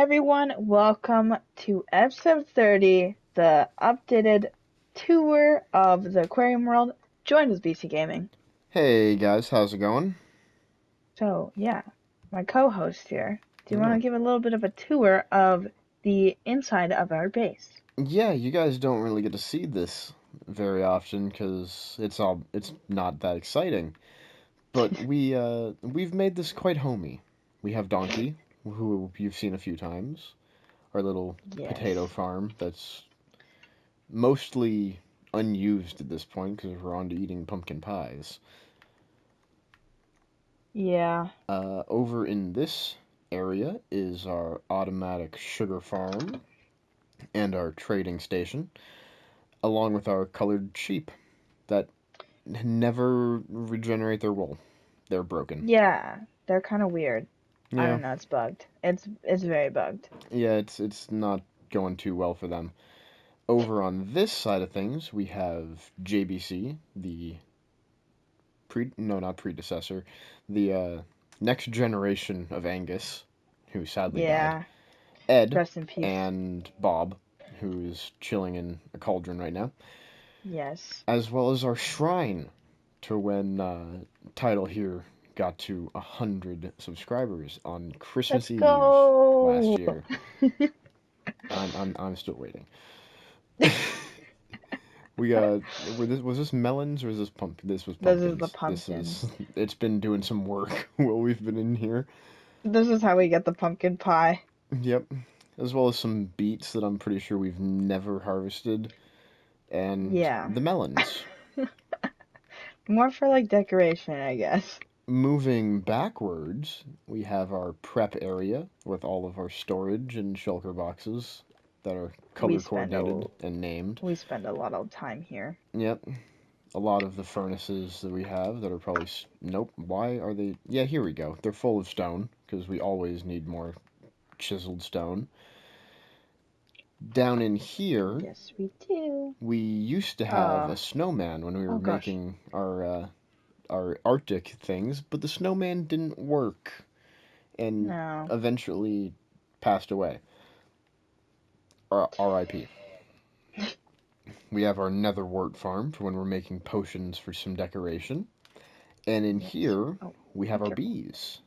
Everyone, welcome to episode 30, the updated tour of the Aquarium world. Joined with BC Gaming. Hey guys, how's it going? So, yeah, my co-host here. Do you want Yeah. to give a little bit of a tour of the inside of our base? Yeah, you guys don't really get to see this very often because it's not that exciting. But we've made this quite homey. We have Donkey, who you've seen a few times, our little potato Yes. farm that's mostly unused at this point because we're on to eating pumpkin pies. Yeah. Over in this area is our automatic sugar farm and our trading station, along with our colored sheep that never regenerate their wool. They're broken. Yeah. They're kind of weird. I Yeah, don't know, it's bugged. It's very bugged. yeah, it's not going too well for them. Over on this side of things, we have JBC, the no, not predecessor, the next generation of Angus, who sadly died. Yeah. Ed Rest in peace. and Bob, who's chilling in a cauldron right now, Yes. as well as our shrine to when Title here got to 100 subscribers on Let's Christmas Eve last go! year. I'm still waiting. We was this melons or is this pumpkin? This was This is the pumpkins. This is pumpkins. it's been doing some work while we've been in here. This is how we get the pumpkin pie. Yep. As well as some beets that I'm pretty sure we've never harvested, and Yeah. the melons. More for like decoration, I guess. Moving backwards, we have our prep area with all of our storage and shulker boxes that are We color spend a coordinated and named. we spend a lot of time here. Yep. A lot of the furnaces that we have that are probably. Nope. Why are they. Yeah, here we go. They're full of stone because we always need more chiseled stone. Down in here, Yes, we do. we used to have Uh, a snowman when we were oh gosh. making our Arctic things, but the snowman didn't work and No. eventually passed away. R.I.P. We have our netherwort farm for when we're making potions for some decoration. And in Yes. here, Oh, we be have our careful. bees.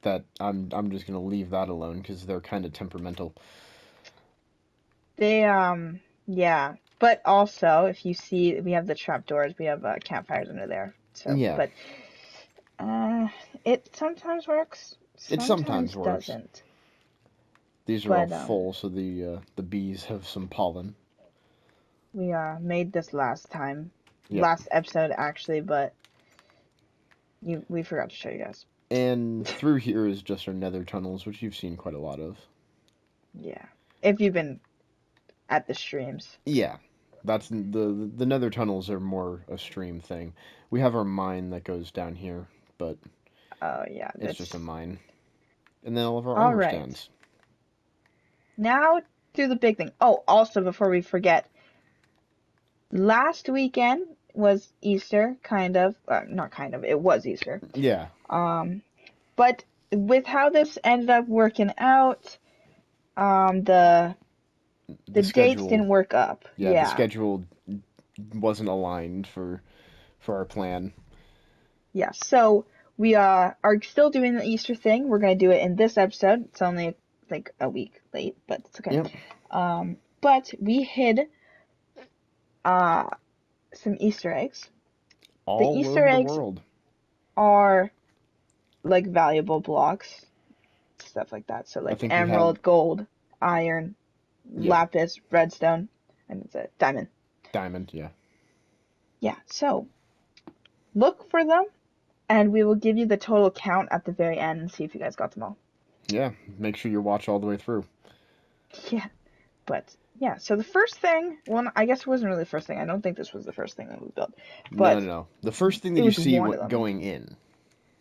That I'm just gonna leave that alone because they're kind of temperamental. They yeah. But also, if you see, we have the trapdoors. We have campfires under there. So, Yeah, but it sometimes works, it sometimes sometimes works. doesn't. These are all But full, so the bees have some pollen. we made this last time, Yep. last episode actually, but we forgot to show you guys. And through here is just our nether tunnels, which you've seen quite a lot of. Yeah. If you've been at the streams. Yeah, that's the nether tunnels are more a stream thing. We have our mine that goes down here, but Oh yeah, it's just a that's mine. And then all of our all armor right. stands. Now to the big thing. Oh, also before we forget, last weekend was Easter, kind of. Not kind of. It was Easter. Yeah, Um, but with how this ended up working out, the the dates schedule. didn't work up. Yeah, the Yeah. schedule wasn't aligned for our plan. Yeah. So we are still doing the Easter thing. We're gonna do it in this episode. It's only like a week late, but it's okay. Yep, But we hid uh some Easter eggs. The all Easter over the eggs world. are like valuable blocks, stuff like that. So I like think we have. emerald, gold, iron, Yeah, lapis, redstone, and it's a diamond. diamond. Yeah, Yeah, so look for them and we will give you the total count at the very end and see if you guys got them all. yeah. Make sure you watch all the way through. Yeah, but yeah, so the first thing, well, I guess it wasn't really the first thing. I don't think this was the first thing that we built, No, but no, no. The first thing that it you was see one of them. going in.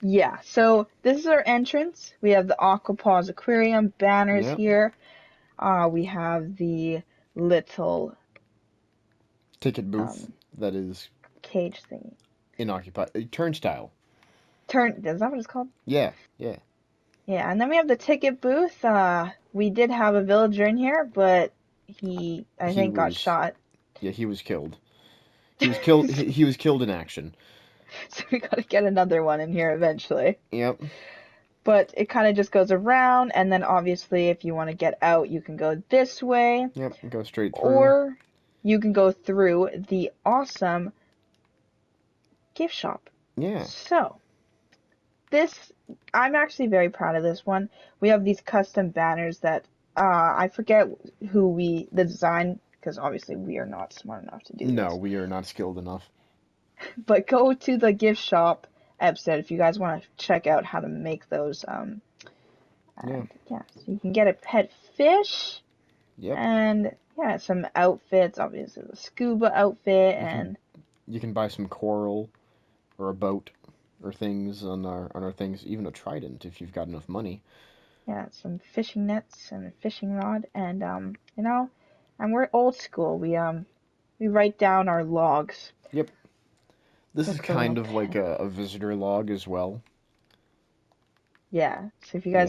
Yeah, so this is our entrance. We have the Aquapause Aquarium banners Yep. here. We have the little Ticket booth um, that is cage thingy. inoccupied. Turnstile. Is that what it's called? Yeah, yeah. Yeah, and then we have the ticket booth. We did have a villager in here, but I He think, got was, shot. yeah, he was killed. He was killed. He was killed in action. So we gotta get another one in here eventually. Yep. But it kind of just goes around, and then obviously, if you want to get out, you can go this way, Yep. Go straight through. or you can go through the awesome gift shop. Yeah. So, this, I'm actually very proud of this one. We have these custom banners that I forget the design, because obviously we are not smart enough to do No, this. we are not skilled enough. But go to the gift shop episode if you guys want to check out how to make those. Yeah. And yeah, so you can get a pet fish Yep. and yeah, some outfits. Obviously, the scuba outfit You can and you can buy some coral or a boat or things on our things, even a trident if you've got enough money. yeah, some fishing nets and a fishing rod. And and we're old school. We write down our logs Yep. This is with the little kind of like pen. a visitor log as well. Yeah. So Yeah.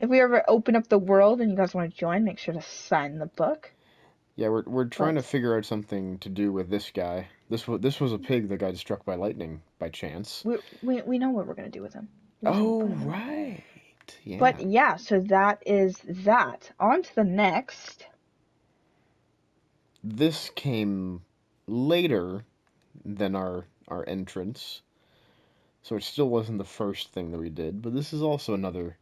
if we ever open up the world and you guys want to join, make sure to sign the book. Yeah, we're trying to But figure out something to do with this guy. This was a pig that got struck by lightning by chance. we know what we're gonna do with him. We're just gonna Oh, put him in the book. right. But Yeah. yeah, so that is that. On to the next. This came later than our entrance, so it still wasn't the first thing that we did, but this is also another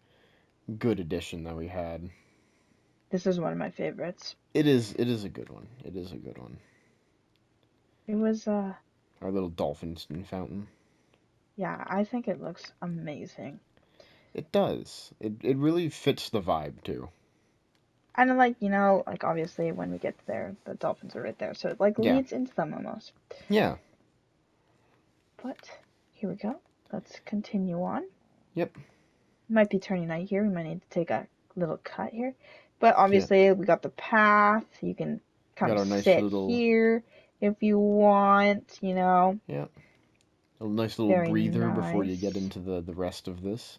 good addition that we had. This is one of my favorites. It is a good one. It is a good one. It was Our little dolphin fountain. yeah, I think it looks amazing. It does. It really fits the vibe too. And like obviously when we get there, the dolphins are right there. So it like Yeah. leads into them almost. Yeah. But here we go. Let's continue on. Yep. Might be turning night here. We might need to take a little cut here. But Yeah. obviously we got the path. You can come Got our nice sit little here if you want. yeah, a nice little Very breather before you get nice. into the rest of this.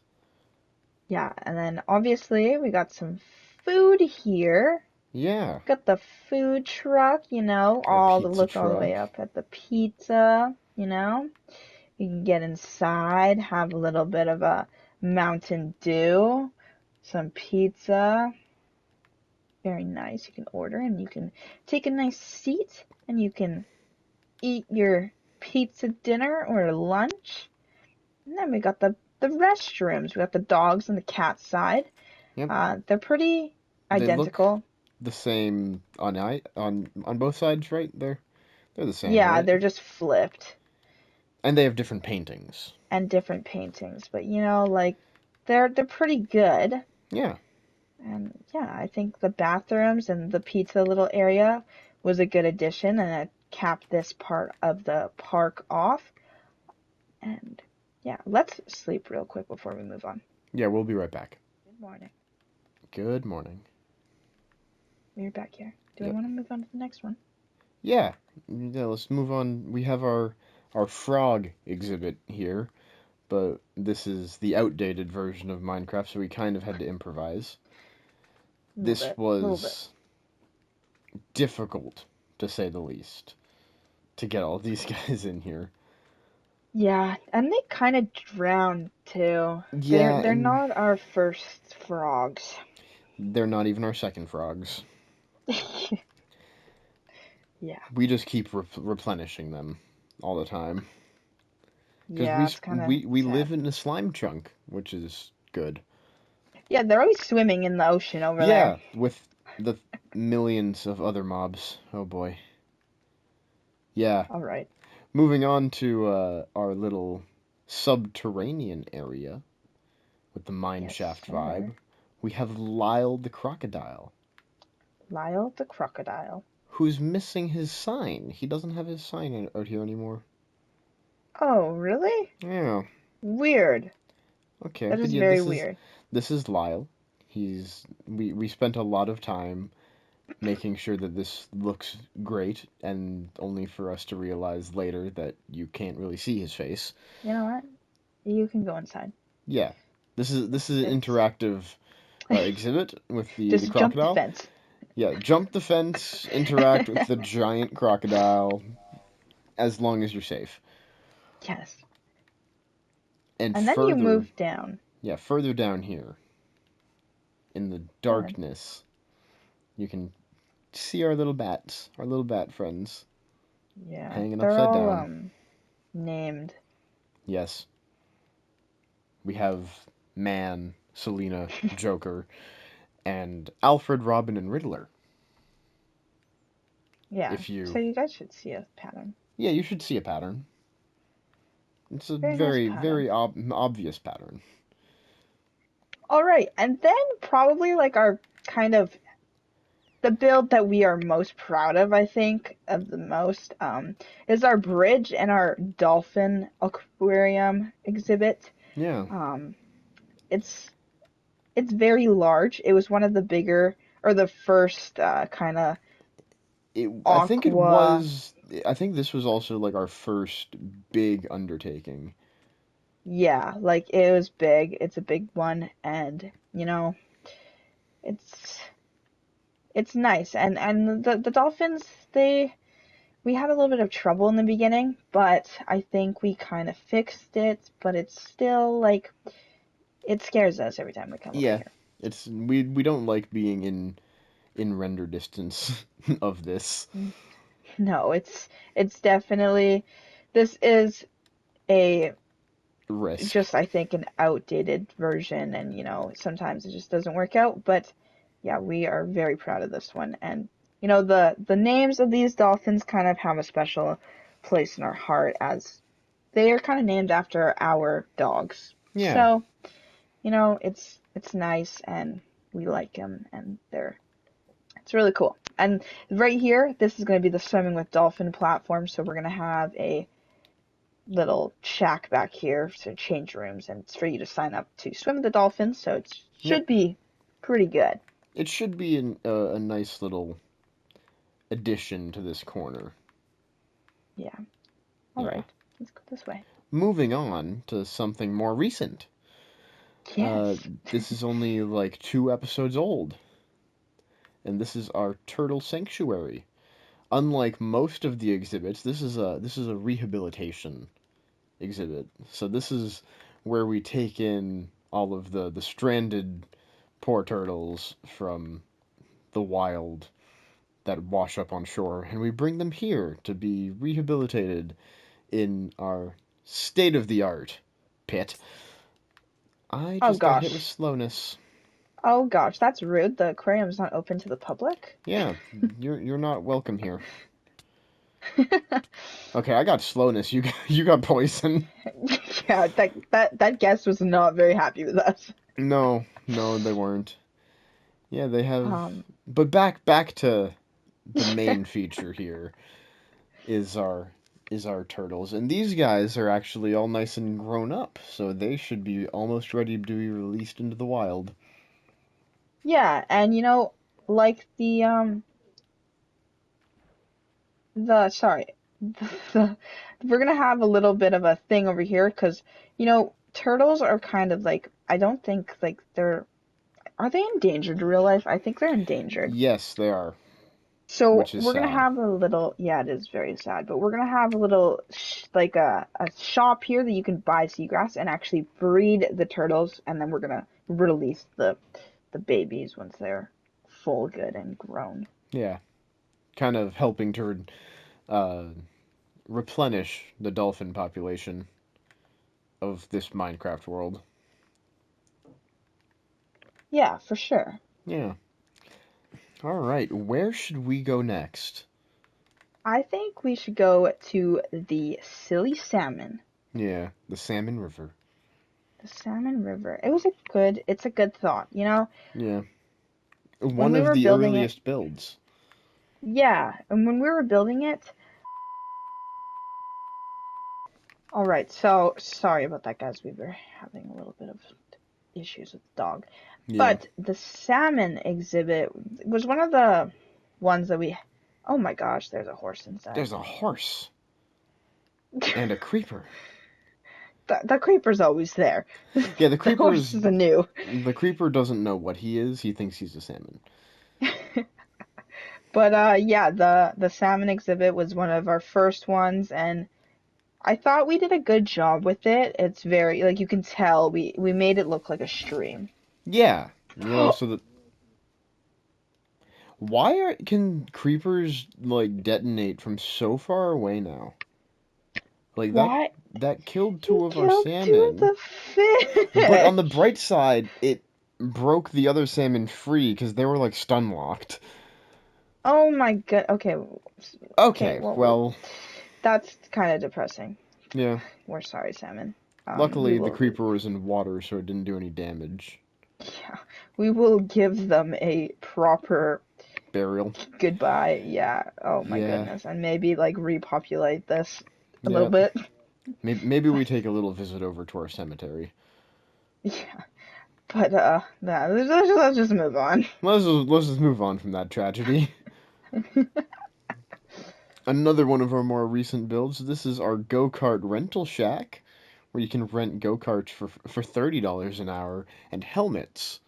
Yeah, and then obviously we got some food here. Yeah. Got the food truck, Our all the pizza look all the way truck. up at the pizza. You can get inside, have a little bit of a Mountain Dew, some pizza. Very nice. You can order and you can take a nice seat and you can eat your pizza dinner or lunch. And then we got the restrooms. We got the dogs and the cat side. Yep. They're pretty They look identical. the same on both sides, right? They're the same, Yeah, right? they're just flipped And they have different paintings. and different paintings, but like they're pretty good. Yeah. And yeah, I think the bathrooms and the pizza little area was a good addition, and it capped this part of the park off. And yeah, let's sleep real quick before we move on. Yeah, we'll be right back. Good morning. Good morning. We're back here. Do we Yep. want to move on to the next one? Yeah. Yeah, let's move on. We have our frog exhibit here, but this is the outdated version of Minecraft, so we kind of had to improvise. A little This bit, a little bit. was difficult, to say the least, to get all these guys in here. Yeah, and they kind of drowned too. They're Yeah, they're and not our first frogs. they're not even our second frogs. Yeah. We just keep replenishing them all the time because Yeah, it's kind of we live sad. in a slime chunk, which is good. Yeah, they're always swimming in the ocean over there. Yeah, with the millions of other mobs. Oh boy. Yeah. All right. Moving on to our little subterranean area with the mine Yes, shaft sir. vibe. We have Lyle the crocodile, Lyle the crocodile. who's missing his sign. He doesn't have his sign out here anymore. Oh, really? Yeah. Weird. Okay, That but is yeah, very weird. this is Lyle. We spent a lot of time making sure that this looks great, and only for us to realize later that you can't really see his face. You know what? You can go inside. Yeah. This is an It's interactive exhibit with the just jump the crocodile. fence. Yeah, jump the fence, interact with the giant crocodile as long as you're safe. Yes. And And then you further, move down. yeah, further down here in the Go ahead. darkness, you can see our little bat friends, Yeah, hanging they're upside all down. named. Yes, we have Man, Selena, Joker, and Alfred, Robin, and Riddler. Yeah, If so you, you guys should see a pattern. yeah, you should see a pattern. It's a Very nice very, pattern. very obvious pattern. All right, and then probably like our kind of the build that we are most proud of, I think, of the most, is our bridge and our dolphin aquarium exhibit. Yeah, Um, it's it's very large. It was one of the bigger or the first kind of I think it aqua. was. I think this was also like our first big undertaking. Yeah, like it was big. It's a big one, and it's it's nice. And the dolphins, they we had a little bit of trouble in the beginning, but I think we kind of fixed it. But it's still like it scares us every time we come over Yeah, here. it's we don't like being in render distance of this. No, it's definitely this is a Risk. just I think an outdated version, and sometimes it just doesn't work out. But yeah, we are very proud of this one, and the names of these dolphins kind of have a special place in our heart as they are kind of named after our dogs. Yeah, So it's nice, and we like them, and it's really cool. And right here, this is going to be the swimming with dolphin platform. So we're going to have a little shack back here, so change rooms, and it's for you to sign up to swim with the dolphins. So it yep. should be pretty good. It should be a nice little addition to this corner. Yeah. All Yeah. right. Let's go this way. Moving on to something more recent. Uh, Yes. this is only like 2 episodes old, and this is our turtle sanctuary. Unlike most of the exhibits, this is a rehabilitation exhibit. So this is where we take in all of the stranded poor turtles from the wild that wash up on shore, and we bring them here to be rehabilitated in our state of the art pit. I Oh just got hit with gosh. slowness. Oh gosh, that's rude. The aquarium's not open to the public. Yeah, you're not welcome here. Okay, I got slowness. You got poison. Yeah, that guest was not very happy with us. No, no, they weren't. Yeah, they have. Um, But back to the main feature here is our turtles, and these guys are actually all nice and grown up, so they should be almost ready to be released into the wild. yeah, and like the sorry, the, we're gonna have a little bit of a thing over here because turtles are kind of like I don't think like are they endangered in real life? I think they're endangered. Yes, they are, So which is we're gonna sad. have a little, yeah, it is very sad, but we're gonna have a little like a shop here that you can buy seagrass and actually breed the turtles, and then we're gonna release the babies once they're full, good, and grown. Yeah, kind of helping to uh, replenish the dolphin population of this Minecraft world. Yeah, for sure. Yeah. All right, where should we go next? I think we should go to the silly salmon. Yeah, the Salmon River. The salmon river. It's a good thought. Yeah, When one we of were the building it, earliest builds. yeah, and when we were building it, all right, so sorry about that, guys. We were having a little bit of issues with the dog. Yeah, But the salmon exhibit was one of the ones that oh my gosh, there's a horse inside. there's a horse and a creeper. the creeper's always there. Yeah, the The creeper horse is is new. the creeper doesn't know what he is. He thinks he's a salmon. But yeah, the salmon exhibit was one of our first ones, and I thought we did a good job with it. It's very, like, you can tell we made it look like a stream. Yeah, so that can creepers like detonate from so far away now? Like Why? that killed He two of our killed two of salmon. the But on the bright fish. side, it broke the other salmon free because they were like stun locked. Oh my god. Okay. Okay. Okay, Well, well, that's kind of depressing. yeah. We're sorry, salmon. We Luckily, the will. creeper was in water, so it didn't do any damage. Yeah, we will give them a proper Burial. goodbye. Yeah. Oh my Yeah, goodness. And maybe like repopulate this a little yeah. bit. Maybe we take a little visit over to our cemetery. Yeah. But nah, let's just move on. Let's just move on from that tragedy. Another one of our more recent builds. This is our go-kart rental shack, where you can rent go-karts for $30 an hour and helmets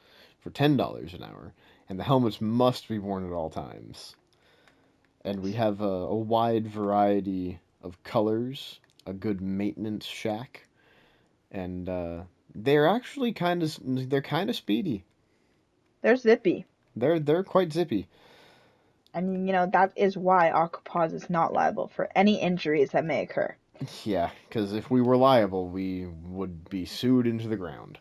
for $10 an hour, and the helmets must be worn at all times. And we have a wide variety of colors, a good maintenance shack, and they're kind of speedy. There's Zippy. They're quite zippy. And that is why Aquapause is not liable for any injuries that may occur. Yeah, because if we were liable, we would be sued into the ground.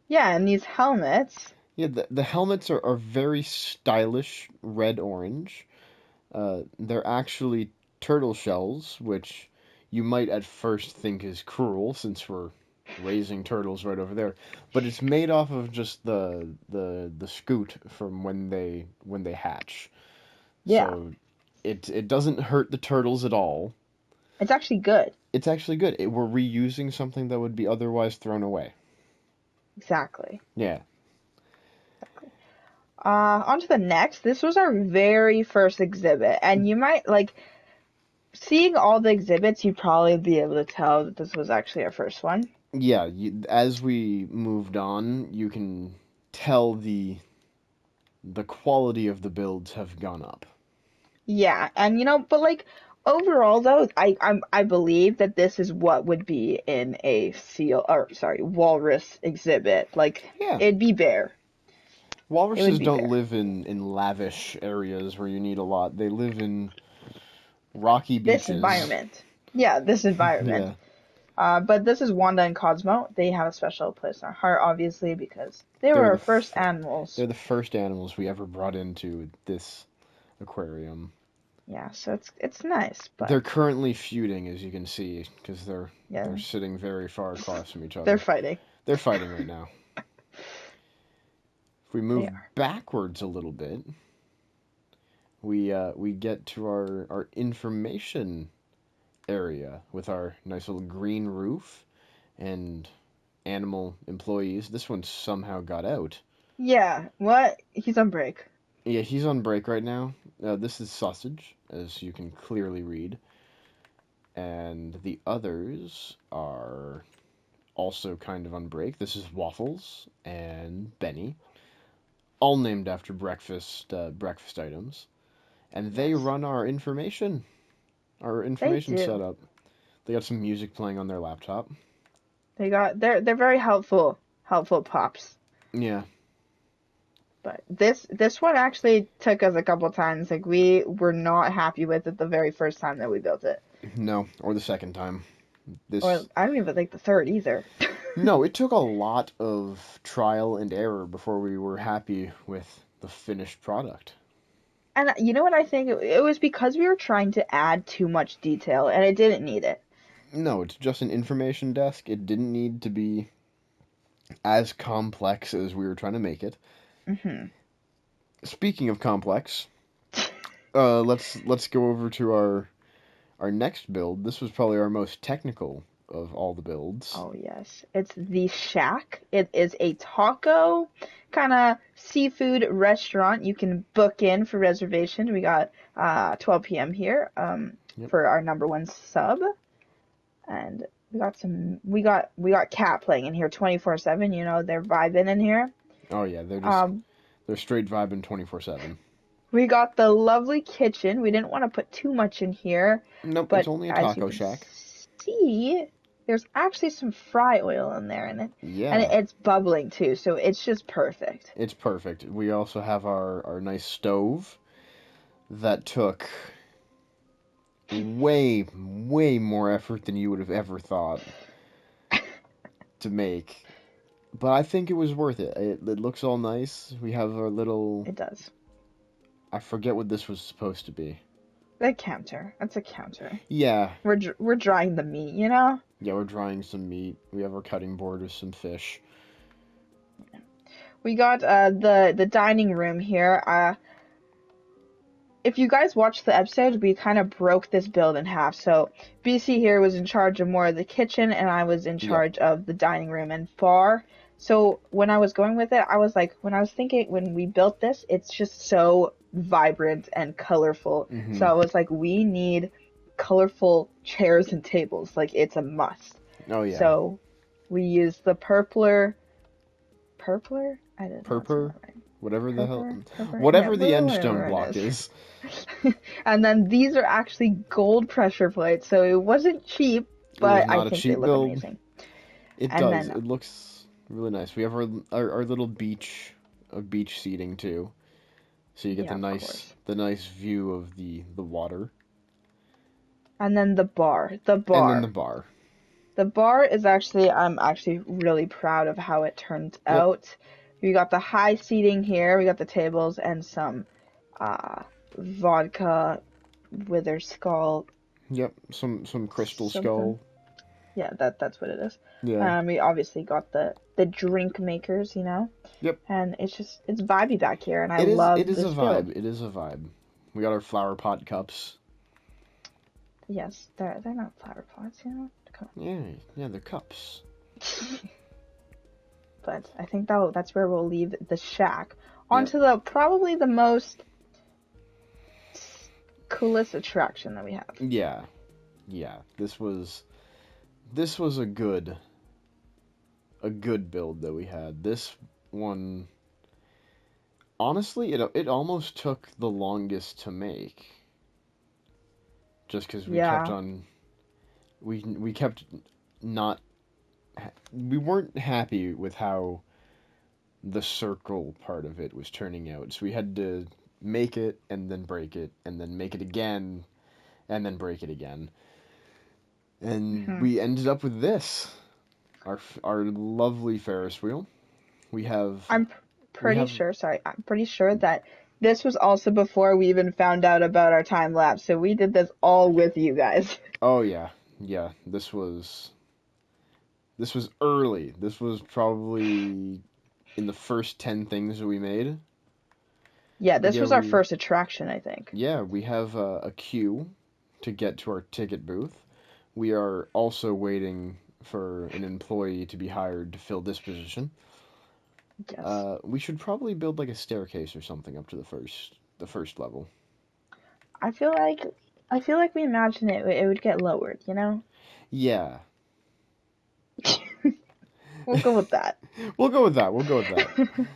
Yeah, and these helmets. Yeah, the helmets are very stylish red orange. They're actually turtle shells, which you might at first think is cruel since we're raising turtles right over there. But it's made off of just the scoot from when they hatch. Yeah, So it doesn't hurt the turtles at all. it's actually good. It's actually good. We're reusing something that would be otherwise thrown away. Exactly. Yeah. On to the next. This was our very first exhibit, and you might like seeing all the exhibits, you'd probably be able to tell that this was actually our first one. Yeah, as we moved on, you can tell the quality of the builds have gone up. Yeah, and but like overall though, I believe that this is what would be in a seal or sorry, walrus exhibit. Like Yeah, it'd be bare. It would walruses be don't bare. live in lavish areas where you need a lot. They live in rocky This beaches. environment. Yeah, this environment. Yeah, But this is Wanda and Cosmo. They have a special place in our heart, obviously, because they were they're our first animals. they're the first animals we ever brought into this aquarium. Yeah, so it's nice, but They're currently feuding, as you can see, because they're yeah, sitting very far across from each they're other. fighting. They're fighting right now. If we They move are. backwards a little bit, we get to our information area with our nice little green roof and animal employees. This one somehow got out. Yeah, what? He's on break. Yeah, he's on break right now. This is Sausage, as you can clearly read. And the others are also kind of on break. This is Waffles and Benny, all named after breakfast items. And they Yes, run our they information do. setup. They got some music playing on their laptop. They're very helpful pops. Yeah, But this one actually took us a couple times. Like we were not happy with it the very first time that we built it. no, or the second time. Or This I don't even think the third either. No, it took a lot of trial and error before we were happy with the finished product. And you know what I think? It was because we were trying to add too much detail and it didn't need it. No, it's just an information desk. It didn't need to be as complex as we were trying to make it. Hmm. Speaking of complex, let's go over to our next build. This was probably our most technical of all the builds. Oh yes, it's the Shack. It is a taco kind of seafood restaurant. You can book in for reservation. We got 12 p.m. here Yep. for our number one sub, and We got cat playing in here 24/7. You know, they're vibing in here. Oh yeah, Um, they're straight vibing 24/7. we got the lovely kitchen. We didn't want to put too much in here, Nope, it's but only a as you taco can shack. see, there's actually some fry oil in there, and Yeah, it's bubbling too, so it's just perfect. it's perfect. We also have our nice stove that took way more effort than you would have ever thought to make. But I think it was worth it. It looks all nice. We have our little. It does. I forget what this was supposed to be. The counter. That's a counter. Yeah, We're drying the meat, you know? yeah, we're drying some meat. We have our cutting board with some fish. We got the dining room here. If you guys watched the episode, we kind of broke this build in half. So BC here was in charge of more of the kitchen, and I was in Yep. charge of the dining room and bar. So when I was going with it, I was like, when I was thinking, when we built this, it's just so vibrant and colorful. So Mm-hmm. I was like, we need colorful chairs and tables. Like, it's a must. Oh yeah. So we used the purpler? I didn't know it's Purpur, not right. whatever the hell, Purper? Yeah, whatever the end stone whatever it block is. is. And then these are actually gold pressure plates, so it wasn't cheap, It was but I not a think they cheap look build. amazing. It And does. then, It looks really nice. We have our little beach seating too, so you get yeah, of course. the nice view of the water, And then the bar. and then the bar. The bar is actually, I'm actually really proud of how it turned Yep. out. We got the high seating here, we got the tables and some vodka, wither skull, Yep. Some crystal something. skull. Yeah, that's what it is. Yeah. We obviously got the drink makers, you know, Yep. and it's vibey back here, and I love It is a this build. vibe. It is a vibe. We got our flower pot cups. Yes, they're not flower pots, you know. Come Yeah. Yeah. They're cups. on. But I think that's where we'll leave the shack. Yep. Onto the probably the most coolest attraction that we have. Yeah. Yeah. This was a good build that we had. This one, honestly, it almost took the longest to make, just because we kept Yeah, on we kept not we weren't happy with how the circle part of it was turning out. So we had to make it and then break it and then make it again and then break it again. And hmm we ended up with this, our lovely Ferris wheel. We have I'm we pretty have sure. Sorry, I'm pretty sure that this was also before we even found out about our time lapse. So we did this all with you guys. oh yeah. Yeah, this was early. This was probably in the first 10 things that we made. Yeah, But this was our first attraction, I think. we have a queue to get to our ticket booth. We are also waiting for an employee to be hired to fill this position. Yes. We should probably build like a staircase or something up to the first level. I feel like I feel like we imagined it would get lowered, you know? Yeah. We'll go with that. We'll go with that. We'll go with that.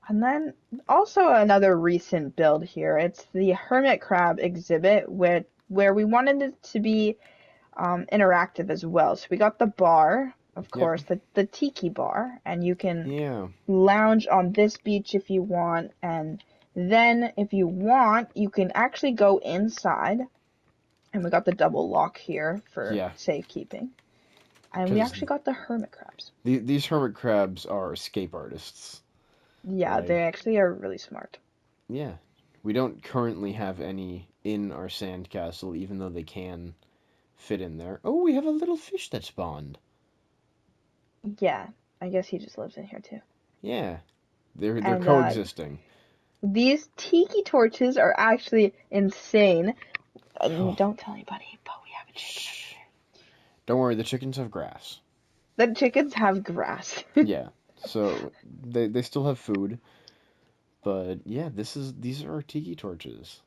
And then also another recent build here. It's the hermit crab exhibit where we wanted it to be interactive as well. So we got the bar, of Yep. course, the tiki bar, and you can Yeah. lounge on this beach if you want, and then if you want, you can actually go inside. And we got the double lock here for Yeah. safekeeping. And we Because actually got the hermit crabs. these hermit crabs are escape artists. Yeah, Like, they actually are really smart. yeah. We don't currently have any in our sandcastle, even though they can fit in there. Oh, we have a little fish that spawned. Yeah, I guess he just lives in here too. Yeah. They're And coexisting. these tiki torches are actually insane. Oh, Don't tell anybody, but we have a chicken over shh. here. Don't worry, the chickens have grass. The chickens have grass. Yeah. So they still have food. But yeah, these are our tiki torches.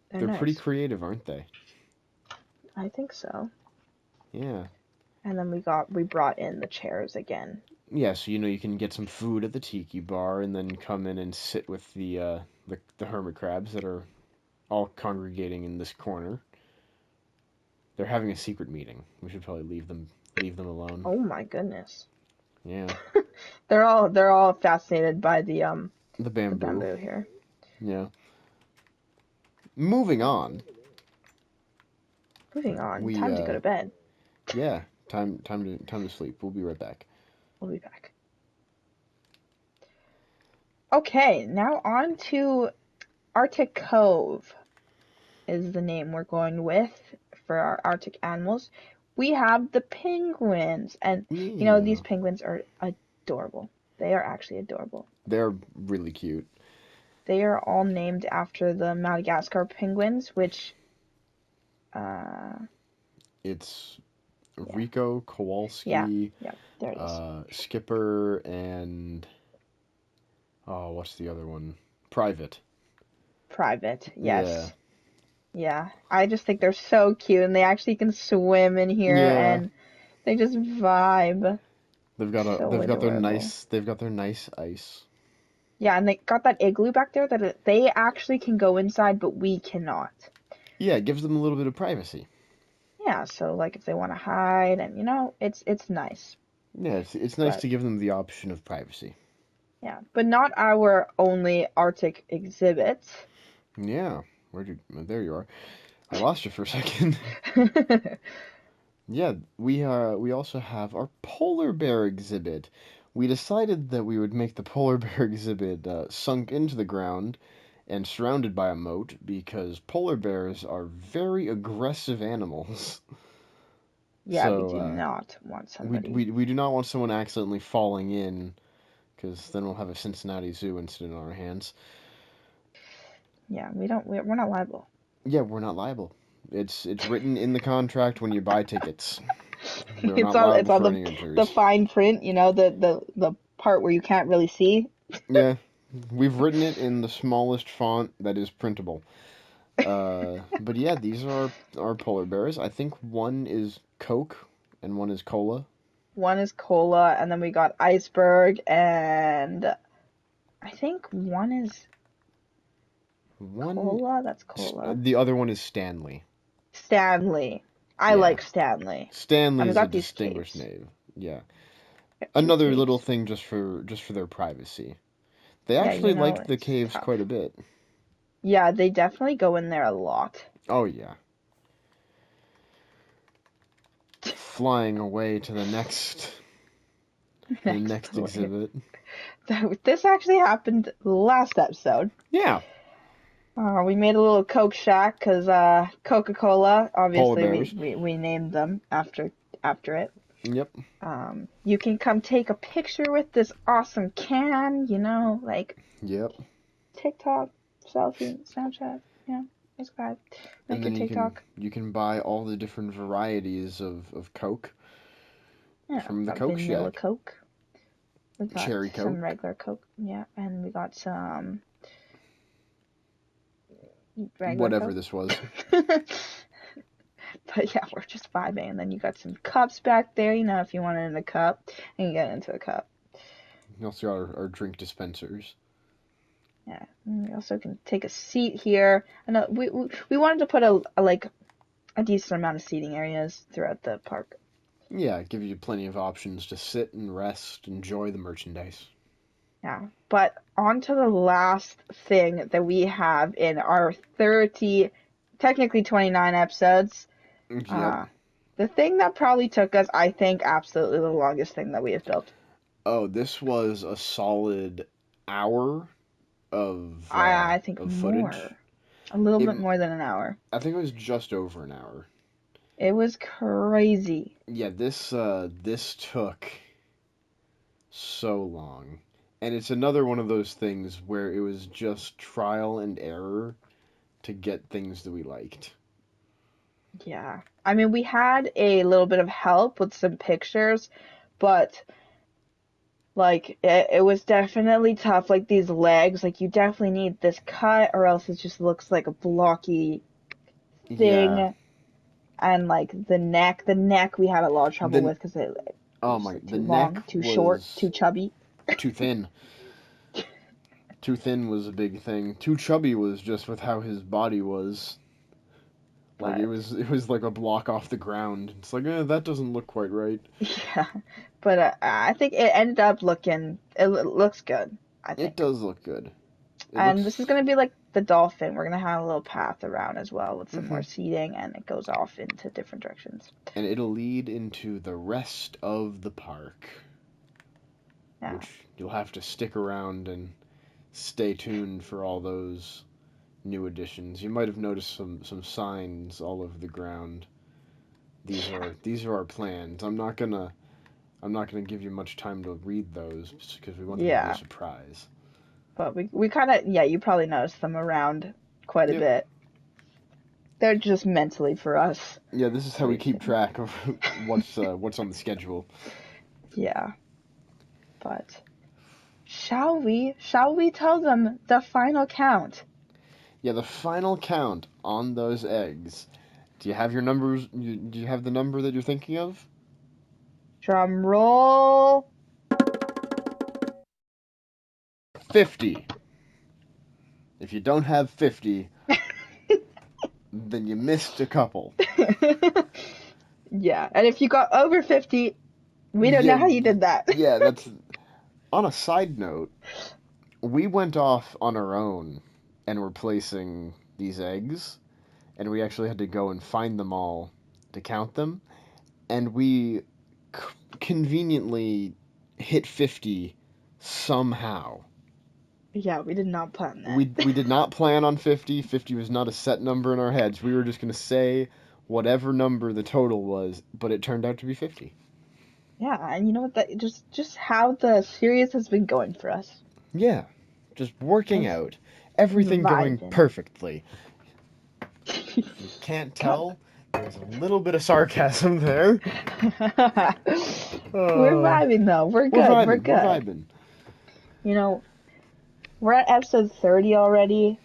They're They're pretty nice. creative, aren't they? I think so. Yeah. And then we brought in the chairs again. Yeah, so you can get some food at the tiki bar and then come in and sit with the hermit crabs that are all congregating in this corner. They're having a secret meeting. We should probably leave them alone. Oh my goodness. Yeah. They're all fascinated by The the bamboo. bamboo here. Yeah. Moving on. Moving on. We Time to go to bed. yeah, time to sleep. We'll be right back. We'll be back. Okay, now on to Arctic Cove is the name we're going with for our Arctic animals. We have the penguins, and these Yeah. penguins are adorable. They are actually adorable. They're really cute. They are all named after the Madagascar penguins, which, uh, It's yeah, Rico, yeah, Kowalski, yeah, there it is. Skipper, and oh, what's the other one? Private. Private, Yeah. yes. Yeah, I just think they're so cute, and they actually can swim in here, Yeah. and they just vibe. So adorable. they've got their nice ice. Yeah, and they got that igloo back there that they actually can go inside, but we cannot. Yeah, it gives them a little bit of privacy. Yeah, so like if they want to hide, and it's nice. Yeah, it's nice But to give them the option of privacy. yeah, but not our only Arctic exhibit. Yeah. There you are. I lost you for a second. Yeah, we also have our polar bear exhibit. We decided that we would make the polar bear exhibit sunk into the ground and surrounded by a moat because polar bears are very aggressive animals. Yeah, we So do not want we, somebody. we we do not want someone accidentally falling in because then we'll have a Cincinnati Zoo incident on our hands. Yeah, we don't. We're not liable. Yeah, we're not liable. It's written in the contract when you buy tickets. We're It's not on liable it's on for the any the injuries. fine print. The part where you can't really see. Yeah, we've written it in the smallest font that is printable. But yeah, these are our polar bears. I think one is Coke and one is Cola. One is cola, and then we got iceberg, and I think one is One, cola. That's cola. the other one is Stanley. Stanley. I Yeah, like Stanley. Stanley And we is a got these distinguished capes. name. Yeah, Got two another little capes. thing just for their privacy. They Yeah, actually like the it's caves quite a tough. bit. Yeah, they definitely go in there a lot. Oh yeah, flying away to the Next, next exhibit. so this actually happened last episode. Yeah, We made a little Coke shack because Coca-Cola, polar obviously bears. we named them after it. Yep, You can come take a picture with this awesome can, like yep. TikTok, selfie, Snapchat, subscribe, And make your then TikTok. you can buy all the different varieties of Coke Yeah, from the got Coke vanilla Shack. Coke. We got Cherry some Coke, regular Coke, yeah, and we got some regular whatever Coke. this was. But yeah, we're just vibing. And then you got some cups back there, if you want it in a cup, and you get it into a cup. You also got our drink dispensers. Yeah, and we also can take a seat here. I know we wanted to put a decent amount of seating areas throughout the park. Yeah, give you plenty of options to sit and rest, enjoy the merchandise. Yeah, but on to the last thing that we have in our 30, technically 29 episodes. Yep. Uh, the thing that probably took us, I think, absolutely the longest thing that we have built. Oh, this was a solid hour I think of footage. more. A little It, bit more than an hour. I think it was just over an hour. It was crazy. Yeah, this took so long. And it's another one of those things where it was just trial and error to get things that we liked. Yeah. I mean, we had a little bit of help with some pictures, but like it was definitely tough. Like these legs, like you definitely need this cut or else it just looks like a blocky Yeah, thing. And like the neck we had a lot of trouble The with because it oh was my, like the too neck long, too short, too was chubby. too thin. Too thin was a big thing. Too chubby was just with how his body was. Like But it was like a block off the ground. It's like, that doesn't look quite right. yeah, but I think it ended up looking it looks good, I It think. does look good. It And this is looks, gonna be like the dolphin. We're gonna have a little path around as well with some hmm more seating, and it goes off into different directions. and it'll lead into the rest of the park, Yeah, which you'll have to stick around and stay tuned for all those new additions. You might have noticed some signs all over the ground. yeah, These are our plans. I'm not gonna give you much time to read those because we want them to be a yeah. surprise. But we kind of yeah. You probably noticed them around quite a Yep. bit. They're just mentally for us, Yeah, this is how so we we keep can track of what's on the schedule. yeah. But shall we tell them the final count? Yeah, the final count on those eggs. Do you have your numbers? Do you have the number that you're thinking of? Drum roll. 50. If you don't have 50, then you missed a couple. Yeah, and if you got over 50, we don't know Yeah, how you did that. yeah, that's on a side note, we went off on our own and were placing these eggs, and we actually had to go and find them all to count them, and we conveniently hit 50 somehow. Yeah, we did not plan that. We did not plan on 50. 50 was not a set number in our heads. We were just going to say whatever number the total was, but it turned out to be 50. Yeah, and you know what? That just how the series has been going for us. Yeah, just working Just out. Everything going vibing. perfectly. If you can't God. tell, there's a little bit of sarcasm there. We're Uh, vibing though. We're we're good. We're vibing. We're good. vibing. You know, we're at episode 30 already.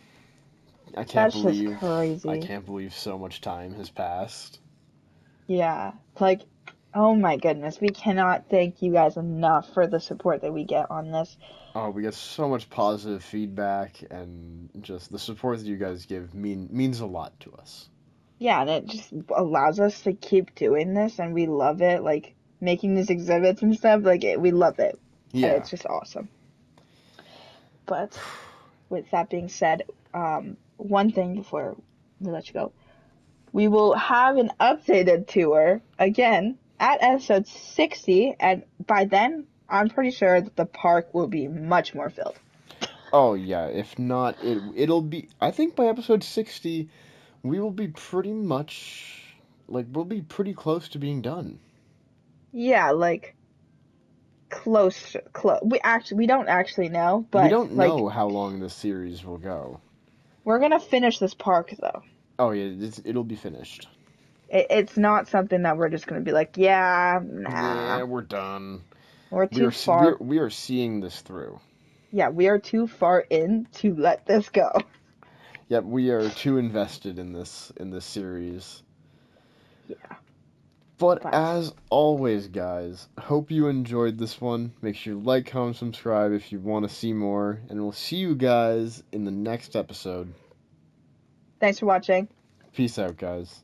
I can't That's just believe I crazy. can't believe so much time has passed. Yeah. Like, oh my goodness. We cannot thank you guys enough for the support that we get on this. Oh, we get so much positive feedback, and just the support that you guys give means a lot to us. Yeah, and it just allows us to keep doing this, and we love it. Like, making these exhibits and stuff. Like, we love it. And Yeah. it's just awesome. But with that being said, one thing before we let you go, we will have an updated tour again at episode 60, and by then, I'm pretty sure that the park will be much more filled. Oh yeah. If not, it'll be. I think by episode 60, we will be pretty much we'll be pretty close to being done. Yeah, like close. We don't actually know, We but don't like know how long this series will go. we're gonna finish this park though. Oh yeah, it'll be finished. It's not something that we're just gonna be like, yeah, nah, Yeah, we're done. we're too far. We are seeing this through. Yeah, we are too far in to let this go. Yep, we are too invested in this series. Yeah, But but as always, guys, hope you enjoyed this one. Make sure you like, comment, subscribe if you want to see more, and we'll see you guys in the next episode. thanks for watching. Peace out, guys.